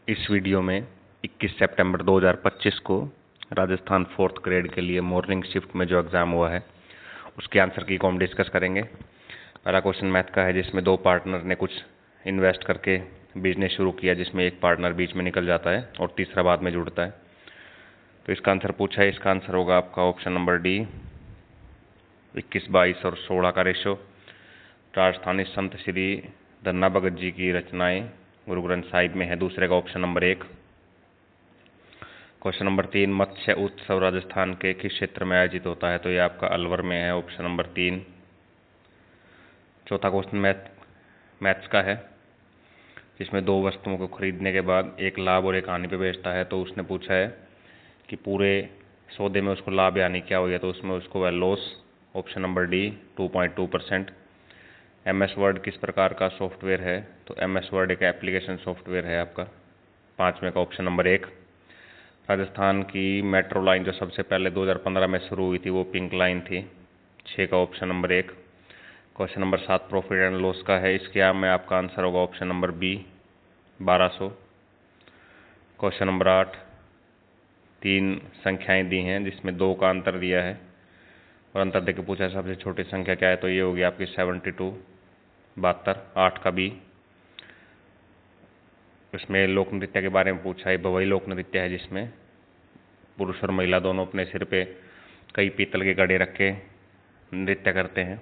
इस वीडियो में 21 सितंबर 2025 को राजस्थान 4th ग्रेड के लिए मॉर्निंग शिफ्ट में जो एग्ज़ाम हुआ है उसके आंसर की को हम डिस्कस करेंगे। पहला क्वेश्चन मैथ का है जिसमें दो पार्टनर ने कुछ इन्वेस्ट करके बिजनेस शुरू किया जिसमें एक पार्टनर बीच में निकल जाता है और तीसरा बाद में जुड़ता है। तो इसका आंसर पूछा है। इसका आंसर होगा आपका ऑप्शन नंबर डी, 21, 22 और 16 का रेशो। राजस्थानी संत श्री धन्ना भगत जी की रचनाएं गुरु ग्रंथ साहिब में है, दूसरे का ऑप्शन नंबर 1। क्वेश्चन नंबर 3, मत्स्य उत्सव राजस्थान के किस क्षेत्र में आयोजित होता है? तो ये आपका अलवर में है, ऑप्शन नंबर 3। चौथा क्वेश्चन मैथ्स का है जिसमें दो वस्तुओं को खरीदने के बाद एक लाभ और एक हानि पे बेचता है। तो उसने पूछा है कि पूरे सौदे में उसको लाभ या हानि क्या हुई है, तो उसमें उसको वह loss, option number D 2.2%। MS word किस प्रकार का सॉफ्टवेयर है? तो MS वर्ड एक एप्लीकेशन सॉफ्टवेयर है आपका, पाँचवें का ऑप्शन नंबर 1। राजस्थान की मेट्रो लाइन जो सबसे पहले 2015 में शुरू हुई थी वो पिंक लाइन थी, 6 का option number 1। Question number 7 profit and loss का है, इसके में आपका आंसर होगा option number B 1200। Question number 8, 3 संख्याएं दी हैं जिसमें 2 का अंतर दिया है और अंतर देकर पूछा है सबसे छोटी संख्या क्या है? तो ये होगी आपकी 72, 72, 8 का बी। इसमें लोक नृत्य के बारे में पूछा है। भवई लोक नृत्य है जिसमें पुरुष और महिला दोनों अपने सिर पे कई पीतल के घड़े रख के नृत्य करते हैं।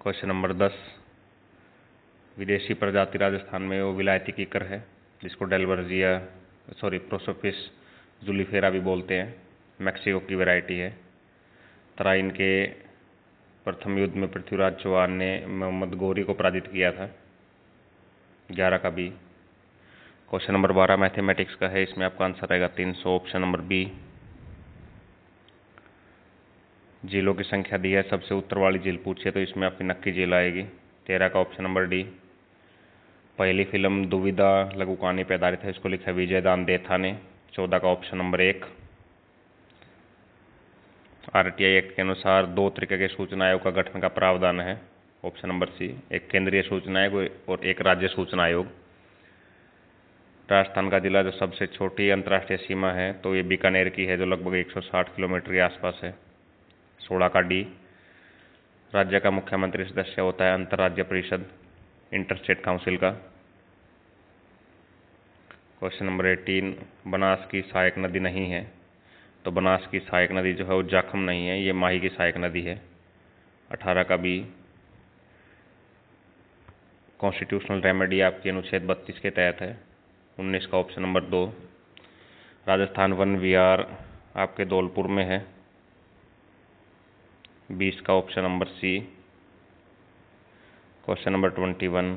क्वेश्चन नंबर 10, विदेशी प्रजाति राजस्थान में वो विलायती कीकर है जिसको प्रोसोपिस जुलिफेरा भी बोलते हैं, मैक्सिको की वैरायटी है। तराइन के प्रथम युद्ध में पृथ्वीराज चौहान ने मोहम्मद गौरी को पराजित किया था, 11 का बी। क्वेश्चन नंबर 12 मैथमेटिक्स का है, इसमें आपका आंसर रहेगा 300, ऑप्शन नंबर बी। झीलों की संख्या दी है, सबसे उत्तर वाली झील पूछी है तो इसमें आपकी नक्की झील आएगी, 13 का ऑप्शन नंबर डी। पहली फिल्म दुविधा लघु कहानी पर आधारित है, इसको लिखा है विजयदान देथा ने, 14 का ऑप्शन नंबर 1। RTI एक्ट के अनुसार 2 तरीके के सूचना आयोग का गठन का प्रावधान है, ऑप्शन नंबर सी, एक केंद्रीय सूचना आयोग और एक राज्य सूचना आयोग। राजस्थान का जिला जो सबसे छोटी अंतर्राष्ट्रीय सीमा है तो ये बीकानेर की है जो लगभग 160 किलोमीटर के आसपास है, 16 का डी। राज्य का मुख्यमंत्री सदस्य होता है अंतर्राज्य परिषद, इंटरस्टेट काउंसिल का। क्वेश्चन नंबर 18, बनास की सहायक नदी नहीं है, तो बनास की सहायक नदी जो है वो जाखम नहीं है, ये माही की सहायक नदी है, 18 का बी। कॉन्स्टिट्यूशनल रेमेडी आपकी अनुच्छेद 32 के तहत है, 19 का ऑप्शन नंबर 2। राजस्थान वन विहार आपके धौलपुर में है, 20 का option number C. Question number 21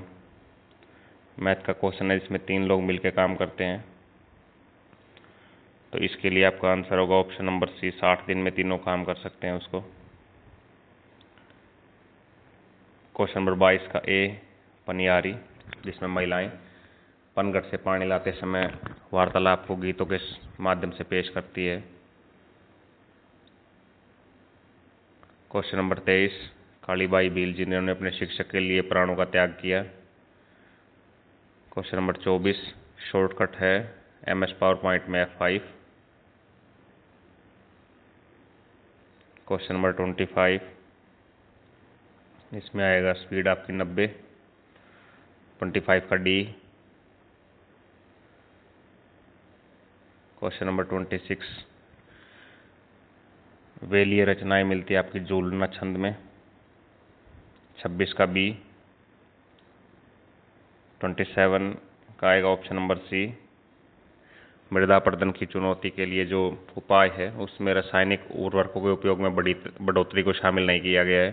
math का क्वेश्चन है जिसमें 3 लोग मिलकर काम करते हैं, तो इसके लिए आपका आंसर होगा ऑप्शन नंबर सी, 60 दिन में तीनों काम कर सकते हैं उसको। क्वेश्चन नंबर 22 का ए, पनियारी, जिसमें महिलाएं पनघट से पानी लाते समय वार्तालाप को गीतों के माध्यम से पेश करती है। क्वेश्चन नंबर 23, कालीबाई भील जिन्होंने अपने शिक्षक के लिए प्राणों का त्याग किया। क्वेश्चन नंबर 24 शॉर्टकट है MS पावर पॉइंट में F5। क्वेश्चन नंबर 25 इसमें आएगा स्पीड आपकी 90, 25 का डी। क्वेश्चन नंबर 26 वेलीय रचनाएं मिलती है आपकी जुलना छंद में, 26 का बी। 27 का आएगा ऑप्शन नंबर सी, मृदा अपरदन की चुनौती के लिए जो उपाय है उसमें रासायनिक उर्वरकों के उपयोग में बढ़ोतरी को शामिल नहीं किया गया है।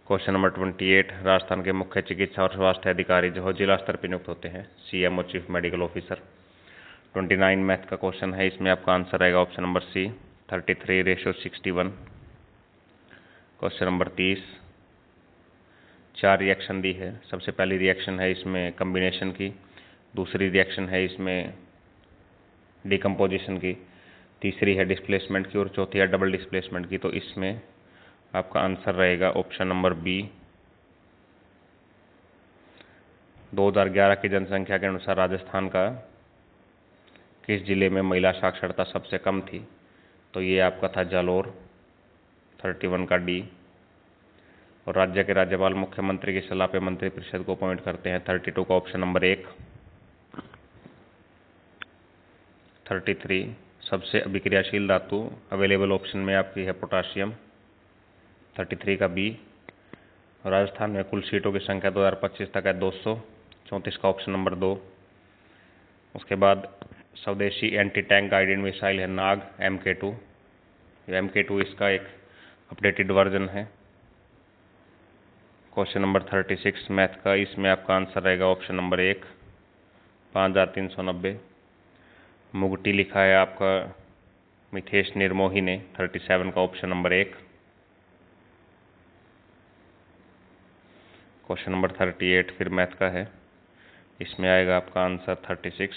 क्वेश्चन नंबर 28 राजस्थान के मुख्य चिकित्सा और स्वास्थ्य अधिकारी जो है जिला स्तर पर नियुक्त होते हैं, CMO chief medical officer. 29 math का क्वेश्चन है, इसमें आपका आंसर रहेगा option number C, 33:61। Question number 30 4 reaction दी है, सबसे पहली रिएक्शन है इसमें कम्बिनेशन की, दूसरी रिएक्शन है इसमें डिकम्पोजिशन की, तीसरी है डिस्प्लेसमेंट की और चौथी है डबल डिस्प्लेसमेंट की। तो इसमें आपका आंसर रहेगा ऑप्शन नंबर बी। 2011 की जनसंख्या के अनुसार राजस्थान का किस जिले में महिला साक्षरता सबसे कम थी? तो ये आपका था जालोर, 31 का डी। और राज्य के राज्यपाल मुख्यमंत्री की सलाह पे मंत्रिपरिषद को अपॉइंट करते हैं, 32 का ऑप्शन नंबर 1। 33 सबसे अभिक्रियाशील धातु अवेलेबल ऑप्शन में आपकी है पोटाशियम, 33 का बी। राजस्थान में कुल सीटों की संख्या 2025 तक है 200, 34 का ऑप्शन नंबर 2। उसके बाद स्वदेशी एंटी टैंक गाइडेड मिसाइल है नाग MK2। MK2 इसका एक अपडेटेड वर्जन है। क्वेश्चन नंबर 36 मैथ का, इसमें आपका आंसर रहेगा ऑप्शन नंबर 1, 5390। मुगटी लिखा है आपका मिथेश निर्मोही ने, 37 का ऑप्शन नंबर 1। क्वेश्चन नंबर 38 फिर मैथ का है, इसमें आएगा आपका आंसर 36।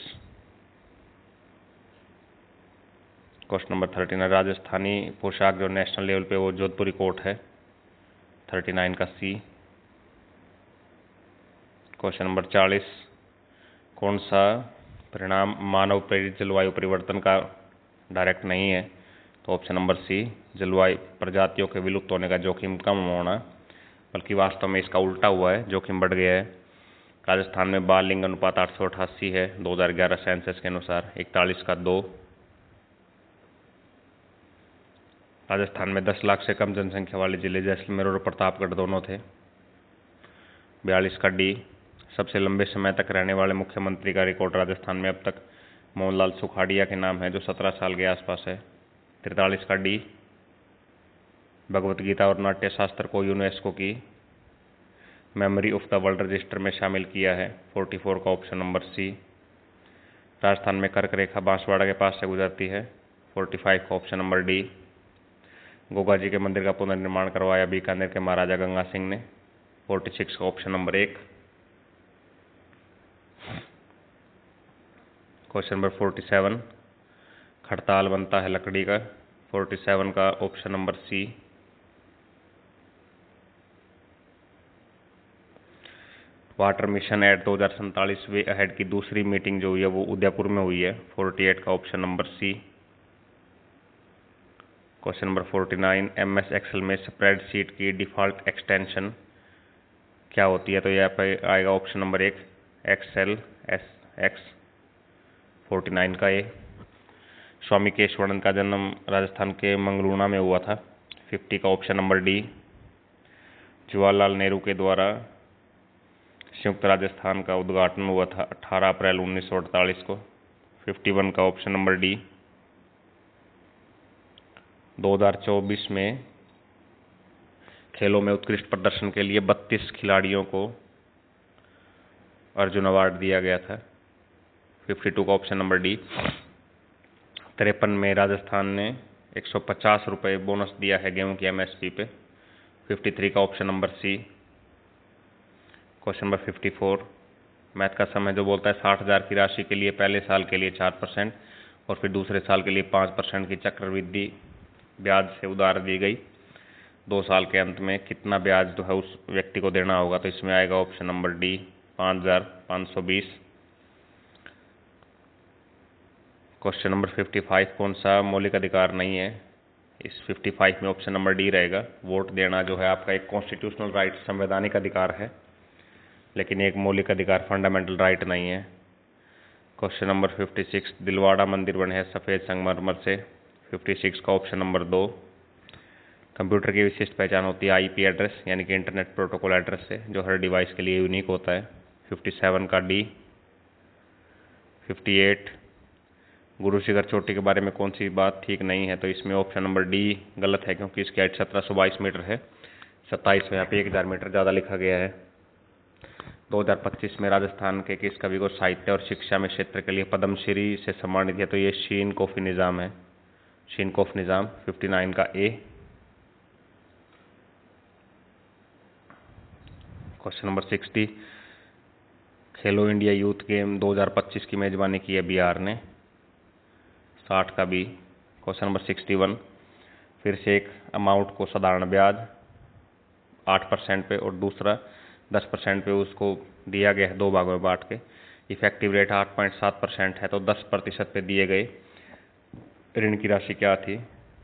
क्वेश्चन नंबर 39 राजस्थानी पोशाक जो नेशनल लेवल पे वो जोधपुरी कोट है, 39 का सी। क्वेश्चन नंबर 40 कौन सा परिणाम मानव प्रेरित जलवायु परिवर्तन का डायरेक्ट नहीं है? तो ऑप्शन नंबर सी, जलवायु प्रजातियों के विलुप्त होने का जोखिम कम होना, बल्कि वास्तव में इसका उल्टा हुआ है, जोखिम बढ़ गया है। राजस्थान में बाल लिंग अनुपात 888 है 2011 सेंसस के अनुसार, 41 का 2। राजस्थान में 10 लाख से कम जनसंख्या वाले जिले जैसलमेर और प्रतापगढ़ दोनों थे, 42 का डी। सबसे लंबे समय तक रहने वाले मुख्यमंत्री का रिकॉर्ड राजस्थान में अब तक मोहनलाल सुखाड़िया के नाम है, जो 17 साल के आसपास है, 43 का डी। भगवत गीता और नाट्य शास्त्र को यूनेस्को की memory of the world register में शामिल किया है, 44 का ऑप्शन नंबर सी। राजस्थान में कर्क रेखा बांसवाड़ा के पास से गुजरती है, 45 का option number D. Goga ji के मंदिर का पुनर्निर्माण करवाया बीकानेर के महाराजा गंगा सिंह ने, 46 का ऑप्शन नंबर 1। क्वेश्चन नंबर 47 खड़ताल बनता है लकड़ी का, 47 का option number C. Water mission at 2047 way ahead की दूसरी मीटिंग जो हुई है वो उदयपुर में हुई है, 48 का option number C. Question number 49 MS excel में स्प्रेडशीट की डिफ़ॉल्ट एक्सटेंशन क्या होती है? तो यह पे आएगा ऑप्शन नंबर 1 XLSX, 49 का ए। स्वामी केशवानंद का जन्म राजस्थान के मंगलूना में हुआ था, 50 का option number D. Jawaharlal Nehru के द्वारा संयुक्त राजस्थान का उद्घाटन हुआ था 18 अप्रैल 1948 को, 51 का ऑप्शन नंबर डी। 2024 में खेलों में उत्कृष्ट प्रदर्शन के लिए 32 खिलाड़ियों को अर्जुन अवार्ड दिया गया था, 52 का ऑप्शन नंबर डी। 53 में राजस्थान ने 150 रुपये बोनस दिया है गेहूं की MSP पे, 53 का option number C. Question number 54 math का समय जो बोलता है 60,000 की राशि के लिए पहले साल के लिए 4% और फिर दूसरे साल के लिए 5% की चक्रवृद्धि ब्याज से उधार दी गई, 2 साल के अंत में कितना ब्याज जो है उस व्यक्ति को देना होगा? तो इसमें आएगा option number D, 5,520। Question number 55 कौन सा मौलिक अधिकार नहीं है? इस 55 में ऑप्शन नंबर डी रहेगा। वोट देना जो है आपका एक कॉन्स्टिट्यूशनल राइट, संवैधानिक अधिकार है, लेकिन एक मौलिक अधिकार, फंडामेंटल राइट नहीं है। क्वेश्चन नंबर 56 दिलवाड़ा मंदिर बने हैं सफ़ेद संगमरमर से, 56 का ऑप्शन नंबर 2। कंप्यूटर की विशिष्ट पहचान होती है IP एड्रेस यानी कि इंटरनेट प्रोटोकॉल एड्रेस से, जो हर डिवाइस के लिए यूनिक होता है, 57 का डी। 58 गुरु शिखर चोटी के बारे में कौन सी बात ठीक नहीं है? तो इसमें ऑप्शन नंबर डी गलत है, क्योंकि इसकी हाइट 1722 मीटर है, 27 में यहाँ पे 1000 मीटर ज़्यादा लिखा गया है। 2025 में राजस्थान के किस कवि को साहित्य और शिक्षा में क्षेत्र के लिए पद्मश्री से सम्मानित है? तो ये शीन कोफी निज़ाम है, शीन कोफ निज़ाम, 59 का ए। क्वेश्चन नंबर 60 खेलो इंडिया यूथ गेम 2025 की मेजबानी की है बिहार ने, 60 का बी। क्वेश्चन नंबर 61 फिर से एक अमाउंट को साधारण ब्याज 8% पे और दूसरा 10% पे उसको दिया गया है 2 भागों में बांट के। इफेक्टिव रेट 8.7% है, तो 10% पे दिए गए ऋण की राशि क्या थी?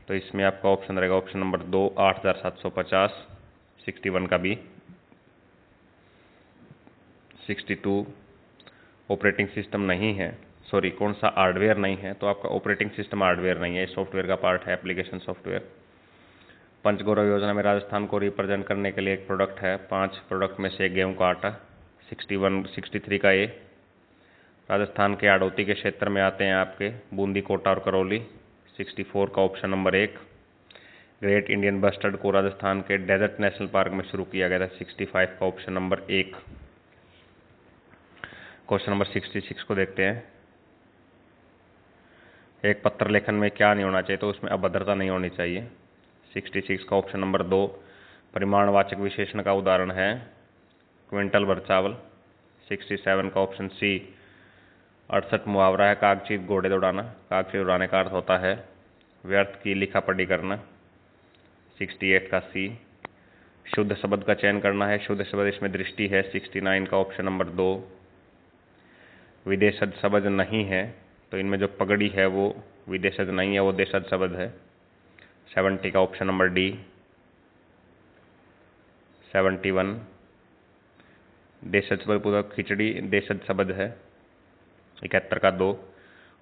तो इसमें आपका ऑप्शन रहेगा ऑप्शन नंबर 2 8,750, 61 का बी। 62 ऑपरेटिंग सिस्टम नहीं है, सॉरी कौन सा हार्डवेयर नहीं है, तो आपका ऑपरेटिंग सिस्टम हार्डवेयर नहीं है, सॉफ्टवेयर का पार्ट है, एप्लीकेशन सॉफ्टवेयर। पंचगौरव योजना में राजस्थान को रिप्रेजेंट करने के लिए एक प्रोडक्ट है, 5 प्रोडक्ट में से एक गेहूं का आटा। 63 का ए। राजस्थान के हाड़ौती के क्षेत्र में आते हैं आपके बूंदी, कोटा और करौली। 64 का option number 1। Great Indian bustard को राजस्थान के डेजर्ट नेशनल पार्क में शुरू किया गया था। 65 का ऑप्शन नंबर 1। क्वेश्चन नंबर 66 को देखते हैं। एक पत्र लेखन में क्या नहीं होना चाहिए? तो उसमें अभद्रता नहीं होनी चाहिए। 66 का ऑप्शन नंबर 2 परिमाणवाचक विशेषण का उदाहरण है क्विंटल भर चावल। 67 का ऑप्शन सी 68 मुहावरा है कागचीत घोड़े दौड़ाना। कागचीत उड़ाने का अर्थ होता है व्यर्थ की लिखा पढ़ी करना। 68 का सी शुद्ध शब्द का चयन करना है, शुद्ध शब्द इसमें दृष्टि है। 69 का ऑप्शन नंबर 2 विदेशज शब्द नहीं है, तो इनमें जो पगड़ी है वो विदेशज नहीं है, वो देशज शब्द है। 70 का ऑप्शन नंबर डी। 71 देशज शब्द पूरा खिचड़ी देशज शब्द है। 71 का 2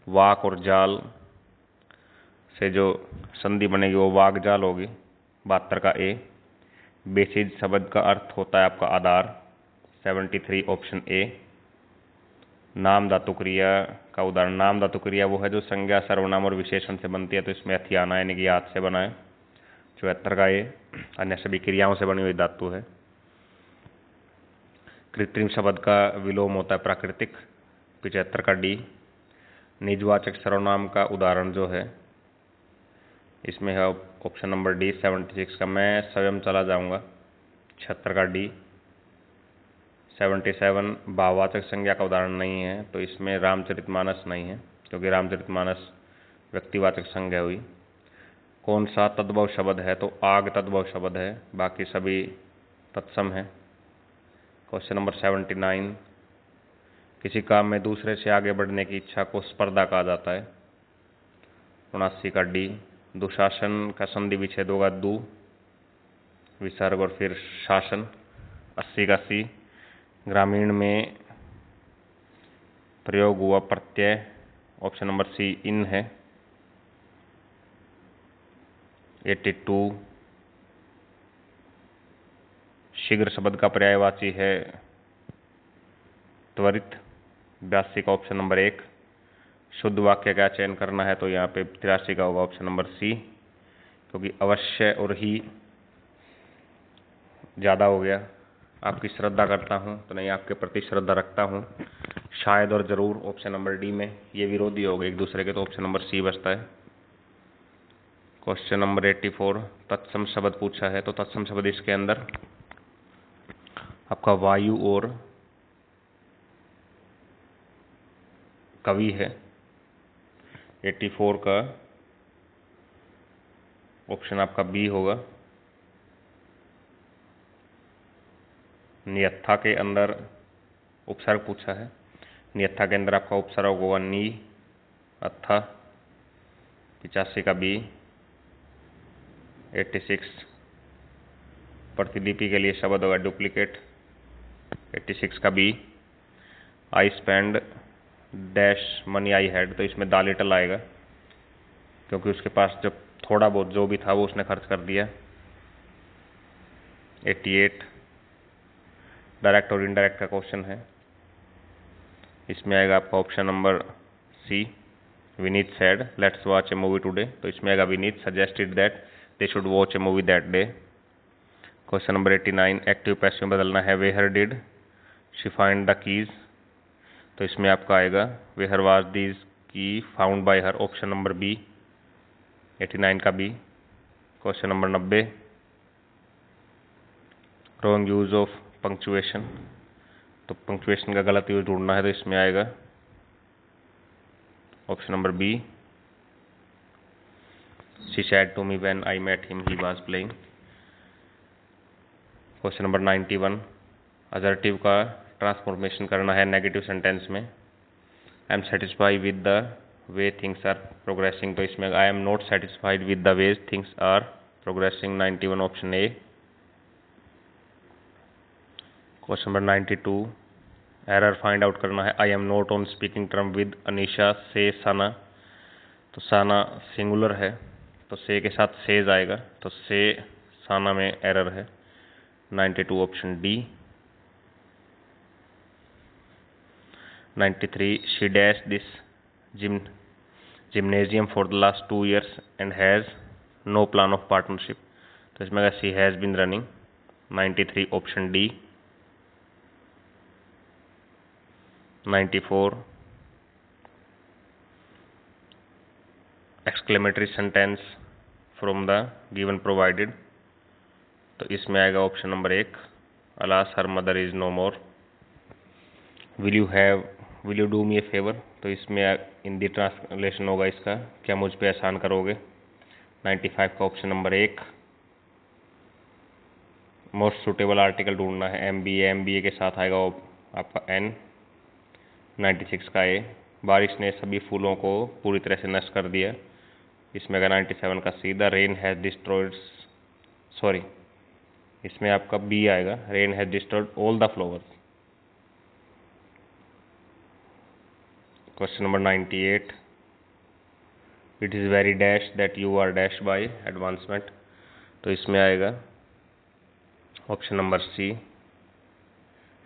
वाक और जाल से जो संधि बनेगी वो वाक जाल होगी। 72 का ए बेसिज शब्द का अर्थ होता है आपका आधार। 73 ऑप्शन ए। नाम धातु क्रिया का उदाहरण, नाम धातु क्रिया वो है जो संज्ञा सर्वनाम और विशेषण से बनती है, तो इसमें हथियाना यानी कि हाथ से बना है। 74 का ए अन्य सभी क्रियाओं से बनी हुई धातु है। कृत्रिम शब्द का विलोम होता है प्राकृतिक। 75 का डी निजवाचक सर्वनाम का उदाहरण जो है इसमें है ऑप्शन नंबर डी। 76 का मैं स्वयं चला जाऊंगा। 76 का डी। 77 भाववाचक संज्ञा का उदाहरण नहीं है, तो इसमें रामचरितमानस नहीं है, क्योंकि रामचरितमानस व्यक्तिवाचक संज्ञा हुई। कौन सा तद्भव शब्द है? तो आग तद्भव शब्द है, बाकी सभी तत्सम है। क्वेश्चन नंबर 79 किसी काम में दूसरे से आगे बढ़ने की इच्छा को स्पर्धा कहा जाता है। 79 का डी दुशासन का संधि विच्छेद होगा दू विसर्ग और फिर शासन। 80 का सी ग्रामीण में प्रयोग हुआ प्रत्यय ऑप्शन नंबर सी इन है। 82 शीघ्र शब्द का पर्यायवाची है त्वरित। 82 का ऑप्शन नंबर 1 शुद्ध वाक्य का चयन करना है, तो यहाँ पे 83 का होगा ऑप्शन नंबर सी, क्योंकि अवश्य और ही ज़्यादा हो गया। आपकी श्रद्धा करता हूँ तो नहीं, आपके प्रति श्रद्धा रखता हूँ। शायद और जरूर ऑप्शन नंबर डी में, ये विरोधी हो गए एक दूसरे के, तो ऑप्शन नंबर सी बचता है। क्वेश्चन नंबर 84 तत्सम शब्द पूछा है, तो तत्सम शब्द इसके अंदर आपका वायु और कवि है। 84 का ऑप्शन आपका बी होगा। नियत्था के अंदर उपसर्ग पूछा है, नियत्था के अंदर आपका उपसर्ग होगा नी अत्था। 85 का बी। 86 प्रतिलिपि के लिए शब्द होगा डुप्लीकेट। 86 का B I spend dash money I had, तो इसमें द लिटल आएगा, क्योंकि उसके पास जब थोड़ा बहुत जो भी था वो उसने खर्च कर दिया। 88 डायरेक्ट और इनडायरेक्ट का क्वेश्चन है, इसमें आएगा आपका option number C Vineet said let's watch a movie today, तो इसमें आएगा Vineet suggested that they should watch a movie that day. Question number 89 active passive में बदलना है where did she find the keys, तो इसमें आपका आएगा where was these key found by her, option number B. 89 का B. Question number 90 wrong use of punctuation, तो punctuation का गलत यूज ढूंढना है, तो इसमें आएगा option number B she said to me when I met him he was playing. Question number 91 assertive का ट्रांसफॉर्मेशन करना है नेगेटिव सेंटेंस में। I am satisfied with the way things are progressing, तो इसमें I am not satisfied with the way things are progressing, 91 option A. Question number 92, error find out करना है। I am not on speaking term with Anisha से साना, तो साना singular है तो से के साथ सेज आएगा, तो से साना में एरर है, 92 option D. 93, she dash this gymnasium for the last 2 years and has no plan of partnership, तो इसमें अगर she has been running, 93 option D. 94, exclamatory sentence from the given provided, तो इसमें आएगा option number 1, alas her mother is no more. Will you do me a favour, तो इसमें Hindi translation होगा इसका, क्या मुझ पे एहसान करोगे, 95 का option number 1। Most suitable article ढूंढना है, एमबीए के साथ आएगा आपका एन, 96 का ए। बारिश ने सभी फूलों को पूरी तरह से नष्ट कर दिया, इसमें अगर 97 का C. The rain has destroyed, sorry इसमें आपका बी आएगा, rain has destroyed all the flowers. Question number 98, it is very dash that you are dash by advancement, तो इसमें आएगा option number C,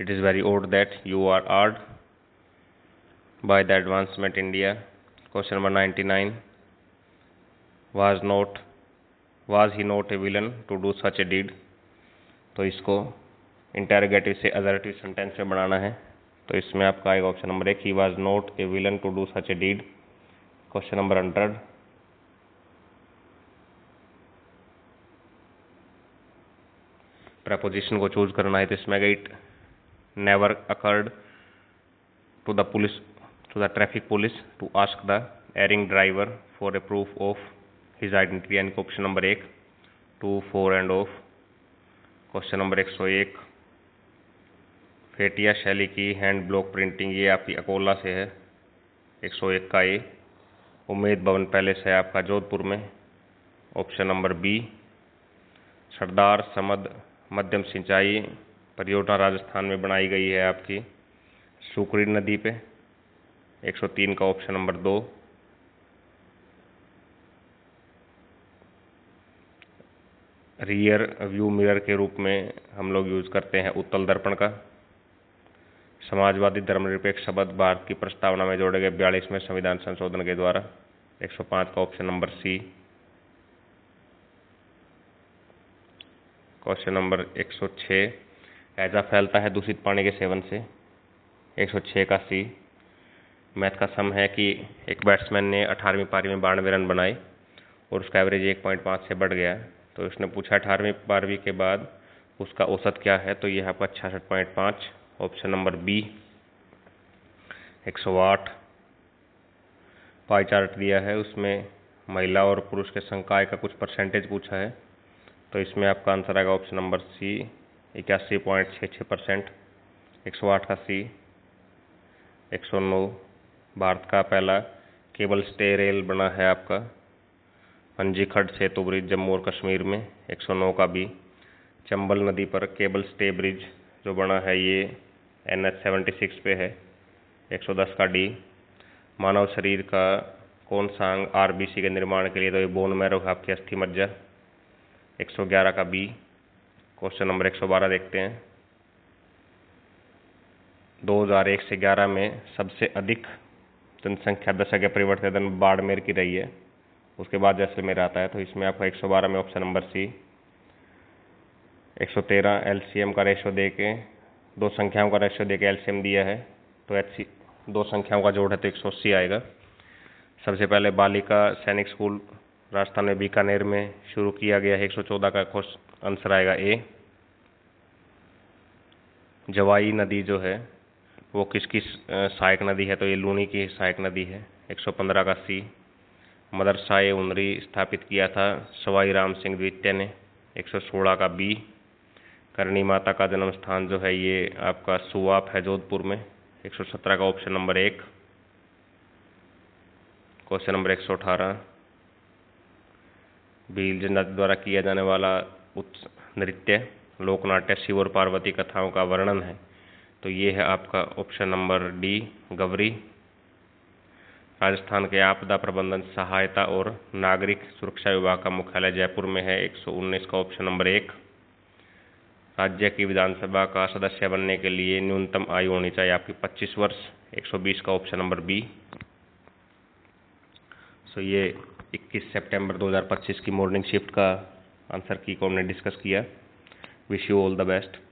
it is very odd that you are awed by the advancement India. Question number 99, was he not a villain to do such a deed, तो इसको interrogative से assertive sentence में बनाना है, तो इसमें आपका आएगा option number 1, he was not a villain to do such a deed. Question number 100, preposition को चूज करना है, तो इसमें आएगा it never occurred to the traffic police to ask the erring driver for a proof of his identity, यानी option number 1, 2, 4 end of. क्वेश्चन नंबर 101, फेटिया शैली की हैंड ब्लॉक प्रिंटिंग, ये आपकी अकोला से है, 101 का ए। उम्मेद भवन पैलेस है आपका जोधपुर में, ऑप्शन नंबर बी। सरदार समद मध्यम सिंचाई परियोजना राजस्थान में बनाई गई है आपकी सुकरी नदी पे, 103 का option number 2। Rear view mirror के रूप में हम लोग यूज करते हैं उत्तल दर्पण का। समाजवादी धर्मनिरपेक्ष शब्द भारत की प्रस्तावना में जोड़े गए 42वें संविधान संशोधन के द्वारा, 105 का option number C. Question number 106, हैजा फैलता है दूषित पानी के सेवन से, 106 का सी। मैथ का सम है कि एक बैट्समैन ने 18वीं पारी में 92 रन बनाए और उसका एवरेज 1.5 से बढ़ गया, तो उसने पूछा 18वीं पारी के बाद उसका औसत क्या है, तो यह आपका 66.5, option number B. 108, pie chart दिया है, उसमें महिला और पुरुष के संकाय का कुछ परसेंटेज पूछा है, तो इसमें आपका आंसर आएगा ऑप्शन नंबर सी, 81.66%, 108 का सी। 109, भारत का पहला केबल स्टे रेल बना है आपका पंजीखड़ सेतु ब्रिज जम्मू और कश्मीर में, 109 का बी। चंबल नदी पर केबल स्टे ब्रिज जो बना है ये NH-76 पे है, 110 का डी। मानव शरीर का कौन सा अंग RBC के निर्माण के लिए, तो ये बोन मैरो आपकी अस्थि मज्जा, 111 का बी। क्वेश्चन नंबर 112 देखते हैं। 2001 से 11 में सबसे अधिक जनसंख्या दशक के परिवर्तन बाड़मेर की रही है, उसके बाद जैसलमेर आता है, तो इसमें आपका 112 में ऑप्शन नंबर सी। 113, LCM का रेशो दे के, दो संख्याओं का रेशो दे के LCM दिया है, तो दो संख्याओं का जोड़ है तो 180 आएगा। सबसे पहले बालिका सैनिक स्कूल राजस्थान में बीकानेर में शुरू किया गया है, 114 का आंसर आएगा ए। जवाई नदी जो है वो किसकी सहायक नदी है, तो ये लूनी की सहायक नदी है, 115 का सी। मदरसा ए उनरी स्थापित किया था सवाई राम सिंह द्वितीय ने, 116 का बी। करणी माता का जन्म स्थान जो है ये आपका सुवाप है जोधपुर में। 117 का option number 1। Question number 118, Bhil नृत्य द्वारा किया जाने वाला नृत्य लोकनाट्य शिव और पार्वती कथाओं का वर्णन है, तो ये है आपका option number D, Gavari. Rajasthan के आपदा प्रबंधन सहायता और नागरिक सुरक्षा विभाग का मुख्यालय जयपुर में है। 119 का ऑप्शन नंबर 1। राज्य की विधानसभा का सदस्य बनने के लिए न्यूनतम आयु होनी चाहिए आपकी 25 वर्ष। 120 का ऑप्शन नंबर बी। सो ये 21 सितंबर 2025 की मॉर्निंग शिफ्ट का आंसर की को हमने डिस्कस किया। Wish you all the best.